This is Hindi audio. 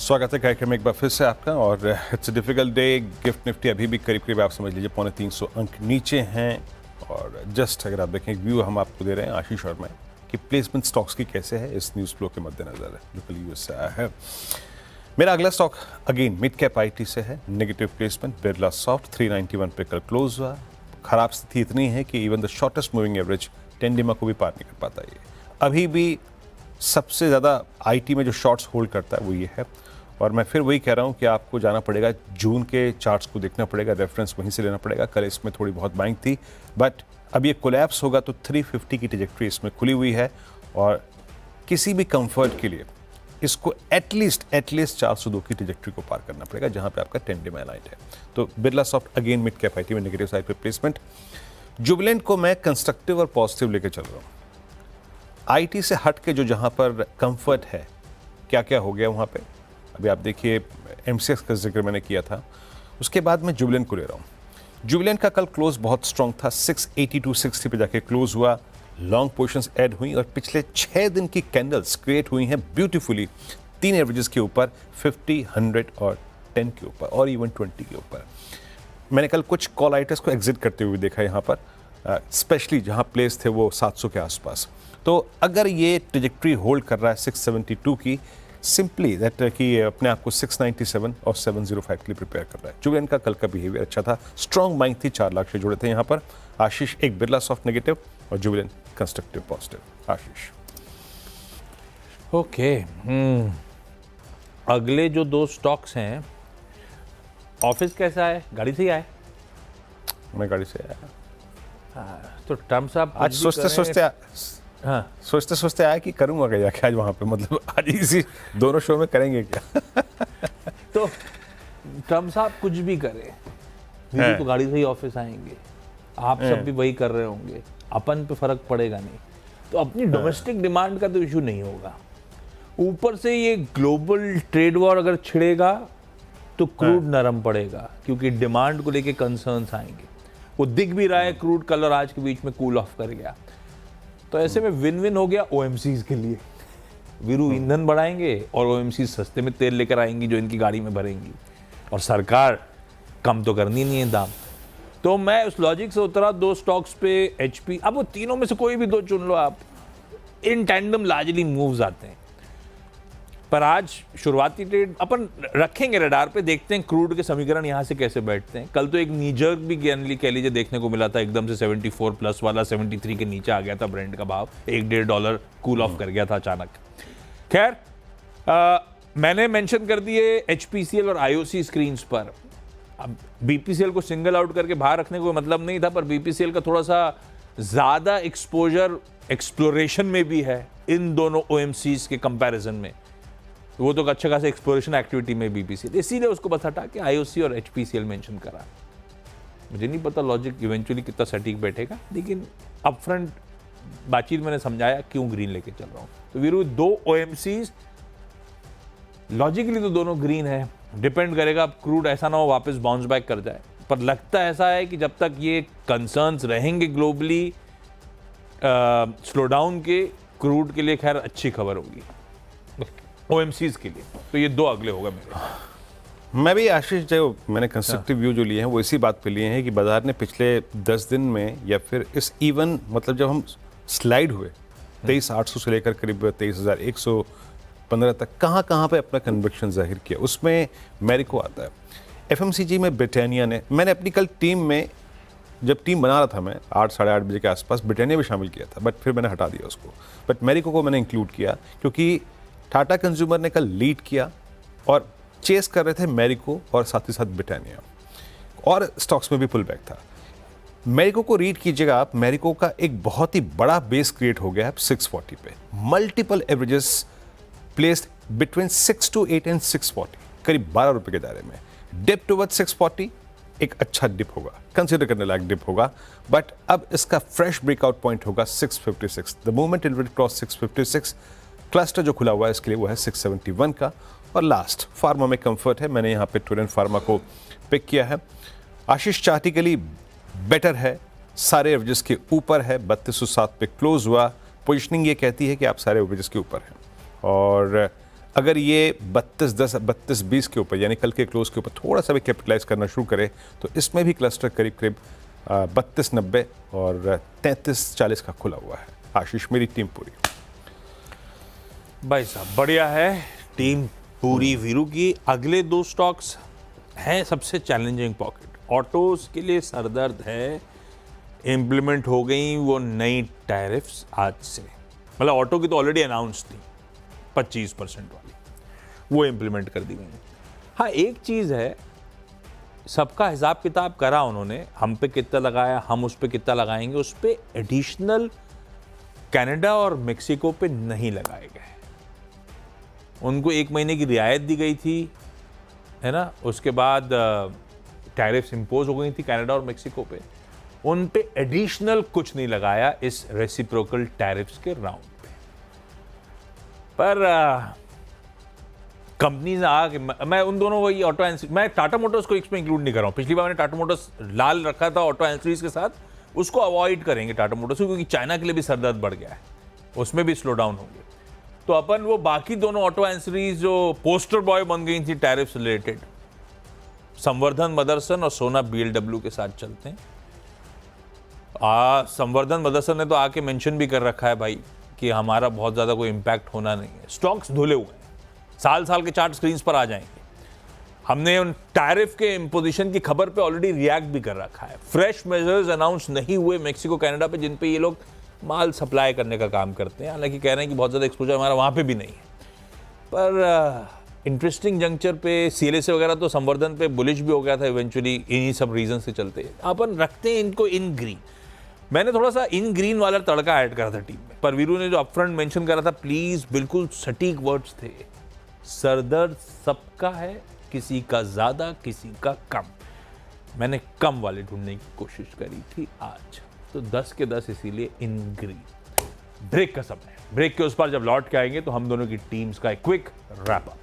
स्वागत है कार्यक्रम में एक बार फिर से आपका। और it's difficult day. Gift Nifty अभी भी करीब करीब आप समझ लीजिए 350 अंक नीचे हैं। और जस्ट अगर आप देखें एक व्यू हम आपको दे रहे हैं आशीष और मैं कि प्लेसमेंट स्टॉक्स की कैसे है इस न्यूज़ फ्लो के मद्देनजर जो कल यूएस से आया है। मेरा अगला stock again mid cap IT से है। नेगेटिव प्लेसमेंट बिरला सॉफ्ट 391 पे कल क्लोज हुआ। खराब स्थिति इतनी है कि even the shortest moving average 10 Dima को भी पार नहीं कर पाता। ये अभी भी सबसे ज़्यादा आईटी में जो शॉर्ट्स होल्ड करता है वो ये है। और मैं फिर वही कह रहा हूँ कि आपको जाना पड़ेगा जून के चार्ट्स को देखना पड़ेगा, रेफरेंस वहीं से लेना पड़ेगा। कल इसमें थोड़ी बहुत बाइंग थी बट अब ये कोलैप्स होगा तो 350 की ट्रैजेक्टरी इसमें खुली हुई है। और किसी भी कंफर्ट के लिए इसको एटलीस्ट 402 की ट्रैजेक्टरी को पार करना पड़ेगा जहाँ पे आपका 10 डिमा अलाइंड है। तो Birla soft again mid cap IT में नेगेटिव साइड पे प्लेसमेंट। जुबिलेंट को मैं कंस्ट्रक्टिव और पॉजिटिव लेके चल रहा हूँ। आईटी से हट के जो जहाँ पर कंफर्ट है क्या क्या हो गया वहाँ पे अभी आप देखिए। एमसीएक्स का जिक्र मैंने किया था, उसके बाद मैं जुबिलेंट को ले रहा हूँ। जुबिलेंट का कल क्लोज बहुत स्ट्रांग था, 680-60 पे जाके क्लोज हुआ। लॉन्ग पोजीशंस ऐड हुई और पिछले 6 दिन की कैंडल्स क्रिएट हुई हैं ब्यूटीफुली 3 एवरेजेस के ऊपर, 50, 100 और 10 के ऊपर और इवन 20 के ऊपर। मैंने कल कुछ कॉल आइटर्स को एग्जिट करते हुए देखा यहाँ पर, स्पेशली जहाँ प्लेस थे वो 700 के आसपास। तो अगर ये ट्रैजेक्टरी होल्ड कर रहा है 672 की, सिंपली दैट कि अपने आप को 697 और 705 के लिए प्रिपेयर कर रहा है। जुबिलेंट का कल का बिहेवियर अच्छा था, स्ट्रॉन्ग बाइंग थी, 4 लाख से जुड़े थे यहाँ पर। आशीष एक बिरला सॉफ्ट नेगेटिव और जुबिलेंट कंस्ट्रक्टिव पॉजिटिव। आशीष ओके अगले जो 2 स्टॉक्स हैं, ऑफिस कैसा है? गाड़ी से ही आए? मैं गाड़ी से आया। तो टर्म्स आप आज सोचते सोचते आया कि करूंगा क्या जाके आज वहाँ पे, मतलब आज इसी दोनों शो में करेंगे क्या। तो टर्म्स आप कुछ भी करें, वीरू तो गाड़ी से ही ऑफिस आएंगे, आप सब भी वही कर रहे होंगे, अपन पे फर्क पड़ेगा नहीं। तो अपनी डोमेस्टिक डिमांड का तो इशू नहीं होगा। ऊपर से ये ग्लोबल ट्रेड वॉर अगर छिड़ेगा तो क्रूड नरम पड़ेगा क्योंकि डिमांड को लेके कंसर्न्स आएंगे। वो दिख भी रहा है, क्रूड कल और आज के बीच में कूल ऑफ कर गया। तो ऐसे में विन विन हो गया ओएमसीज के लिए। वीरू ईंधन बढ़ाएंगे और ओएमसी सस्ते में तेल लेकर आएंगी जो इनकी गाड़ी में भरेंगी, और सरकार कम तो करनी नहीं है दाम। तो मैं उस लॉजिक से उतरा 2 स्टॉक्स पे, एचपी। अब वो तीनों में से कोई भी 2 चुन लो आप, इन टैंडम लार्जली मूव्स आते हैं। पर आज शुरुआती ट्रेड अपन रखेंगे रडार पे, देखते हैं क्रूड के समीकरण यहाँ से कैसे बैठते हैं। कल तो एक नीजर्क भी कह लीजिए देखने को मिला था, एकदम से 74 प्लस वाला 73 के नीचे आ गया था ब्रेंट का भाव, $1-1.5 कूल ऑफ कर गया था अचानक। खैर मैंने मेंशन कर दिए एचपीसीएल और आईओसी स्क्रीन्स पर। अब बीपीसीएल को सिंगल आउट करके बाहर रखने को मतलब नहीं था, पर बीपीसीएल का थोड़ा सा ज्यादा एक्सपोजर एक्सप्लोरेशन में भी है इन दोनों ओएमसीज के कंपैरिजन में। वो तो अच्छा खासा एक्सप्लोरेशन एक्टिविटी में बीपीसीएल, इसीलिए उसको बस हटा के आईओसी और एचपीसीएल मेंशन करा। मुझे नहीं पता लॉजिक इवेंचुअली कितना सटीक बैठेगा, लेकिन अपफ्रंट बातचीत मैंने समझाया क्यों ग्रीन लेके चल रहा हूँ। तो वीरू 2 ओएमसीज लॉजिकली तो दोनों ग्रीन है, डिपेंड करेगा अब क्रूड ऐसा ना हो वापस बाउंस बैक कर जाए। पर लगता ऐसा है कि जब तक ये कंसर्न्स रहेंगे ग्लोबली स्लो डाउन के, क्रूड के लिए खैर अच्छी खबर होगी ओएमसीज के लिए। तो ये 2 अगले होगा मेरे। मैं भी आशीष जो मैंने कंस्ट्रक्टिव व्यू जो लिए हैं वो इसी बात पे लिए हैं कि बाजार ने पिछले 10 दिन में या फिर इस इवन मतलब जब हम स्लाइड हुए 23,800 से लेकर करीब 23,115 तक कहाँ पे अपना कन्विक्शन जाहिर किया, उसमें मैरिको आता है। एफएमसीजी में ब्रिटानिया ने, मैंने अपनी कल टीम में जब टीम बना रहा था मैं 8 साढ़े 8 बजे के आसपास ब्रिटानिया भी शामिल किया था, बट फिर मैंने हटा दिया उसको। बट मैरिको को मैंने इंक्लूड किया क्योंकि टाटा कंज्यूमर ने कल लीड किया और चेस कर रहे थे मैरिको और साथ ही साथ ब्रिटानिया, और स्टॉक्स में भी पुल बैक था। मैरिको को रीड कीजिएगा आप, मैरिको का एक बहुत ही बड़ा बेस क्रिएट हो गया है 640 पे। Multiple averages placed between 6 to 8 and 640, करीब 12 रुपए के दायरे में। डिप टुवर्ड 640 एक अच्छा डिप होगा, कंसिडर करने लायक डिप होगा, बट अब इसका फ्रेश ब्रेकआउट पॉइंट होगा 656। The moment it will cross 656, cluster जो खुला हुआ है इसके लिए वो है 671 का। और लास्ट फार्मा में कंफर्ट है, मैंने यहाँ पे टोरेंट फार्मा को पिक किया है। आशीष चार्टिकली बेटर है, सारे एवरेजेस के ऊपर है, 3207 पे क्लोज हुआ। पोजिशनिंग ये कहती है कि आप सारे एवरेजेस के ऊपर हैं। और अगर ये 32-10 32-20 के ऊपर यानी कल के क्लोज के ऊपर थोड़ा सा भी कैपिटलाइज करना शुरू करे तो इसमें भी क्लस्टर करीब करीब 32-90 और 33-40 का खुला हुआ है। आशीष, मेरी टीम पूरी। भाई साहब बढ़िया है, टीम पूरी वीरू की। अगले 2 स्टॉक्स हैं सबसे चैलेंजिंग पॉकेट। ऑटोज के लिए सरदर्द है, इम्प्लीमेंट हो गई वो नई टैरिफ्स आज से। मतलब ऑटो की तो ऑलरेडी अनाउंस थी 25% वाली, वो इम्प्लीमेंट कर दी गई। हाँ, एक चीज़ है, सबका हिसाब किताब करा उन्होंने, हम पे कितना लगाया, हम उस पे कितना लगाएंगे, उस पे एडिशनल कनाडा और मेक्सिको पे नहीं लगाए गए। उनको 1 महीने की रियायत दी गई थी, है ना। उसके बाद टैरिफ्स इंपोज हो गई थी कनाडा और मेक्सिको पे, उन पे एडिशनल कुछ नहीं लगाया इस रेसिप्रोकल टैरिफ्स के राउंड पे। पर कंपनीज आके, मैं उन दोनों वही ऑटो एंड, मैं टाटा मोटर्स को इसमें इंक्लूड नहीं कर रहा हूँ। पिछली बार मैंने टाटा मोटर्स लाल रखा था ऑटो एंसरीज के साथ, उसको अवॉइड करेंगे टाटा मोटर्स को, क्योंकि चाइना के लिए भी सरदर्द बढ़ गया है, उसमें भी स्लो डाउन होंगे। तो अपन वो बाकी दोनों ऑटो एंसरीज जो पोस्टर बॉय बन गई थी टैरिफ्स रिलेटेड, संवर्धन मदरसन और सोना BLW के साथ चलते हैं। संवर्धन मदरसन ने तो आके मेंशन भी कर रखा है भाई कि हमारा बहुत ज़्यादा कोई इम्पैक्ट होना नहीं है। स्टॉक्स धुले हुए हैं, साल साल के चार्ट स्क्रीन्स पर आ जाएंगे। हमने उन टैरिफ के इम्पोजिशन की खबर पे ऑलरेडी रिएक्ट भी कर रखा है। फ्रेश मेजर्स अनाउंस नहीं हुए मेक्सिको कनाडा पे, जिन पे ये लोग माल सप्लाई करने का काम करते हैं। हालांकि कह रहे हैं कि बहुत ज़्यादा एक्सपोजर हमारा वहाँ पे भी नहीं है, पर इंटरेस्टिंग जंक्चर पे CLSA वगैरह तो संवर्धन पे बुलिश भी हो गया था इवेंचुअली, इन्हीं सब रीजन से चलते अपन रखते हैं इनको इन ग्रीन। मैंने थोड़ा सा इन ग्रीन वाला तड़का ऐड करा था टीम में, पर वीरू ने जो अपफ्रंट मेंशन करा था, प्लीज बिल्कुल सटीक वर्ड्स थे। सरदर्द सबका है, किसी का ज्यादा किसी का कम। मैंने कम वाले ढूंढने की कोशिश करी थी आज, तो 10 के 10 इसीलिए इन ग्रीन। ब्रेक का समय, ब्रेक के उस पार जब लौट के आएंगे तो हम दोनों की टीम्स का एक क्विक रैप अप।